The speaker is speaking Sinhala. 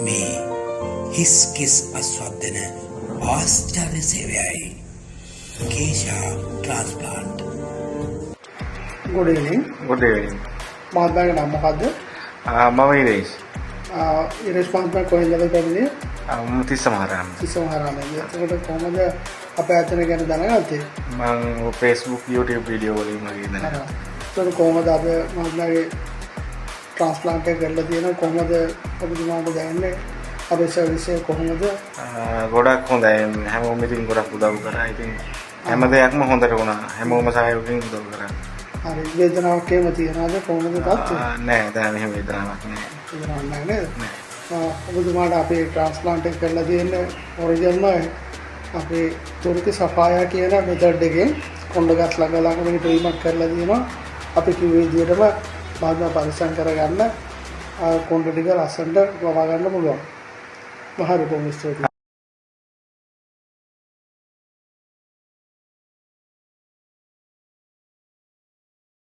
මේ හිස් කිස් අස්වද්දන ආශ්චර්ය සේවයයි kesha transplant. Good evening. Good evening. මහත්මයාගේ නම මොකද්ද? මම ඉරේෂ්. ඉරේෂ් මහත්මයා කොහෙන්ද පැමිණියේ? තිස්සමහාරාම. තිස්සමහාරාමේ. එතකොට කොහොමද අපේ ආයතනය ගැන දැනගත්තේ? මම Facebook YouTube වීඩියෝ වලින් වගේ දැනගත්තා. එතකොට කොහොමද අපේ මහත්මයාගේ transplant එක කරලා තියෙනවා කොහොමද ඔබතුමාට දැනන්නේ? අපේ සර්විස් එක කොහොමද? ගොඩක් හොඳයි. හැමෝම ඉතින් ගොඩක් උදව් කරා. ඉතින් හැම දෙයක්ම හොඳට වුණා. හැමෝම සහයෝගයෙන් උදව් කරා. හරි. වේදනාවක් එහෙම තියනවාද කොහොමද තත්ත්වය? නෑ දැන් එහෙම වේදනාවක් නෑ. වේදනාවක් නෑ නේද? ඔබතුමාට අපේ transplant එක කරලා තියෙන්නේ ඔරිජිනල්ම අපේ තුර්කි සෆායා කියන මෙතඩ් එකෙන් කොණ්ඩ ගස් ළඟ මේ ට්‍රීට්මන්ට් කරලා තියෙනවා. අපි කිව්වේ විදිහටම බාධා පරිසම් කරගන්න කොණ්ඩ ටික ලස්සනට වවා ගන්න පුළුවන්. මහා රූප මිස්ත්‍රි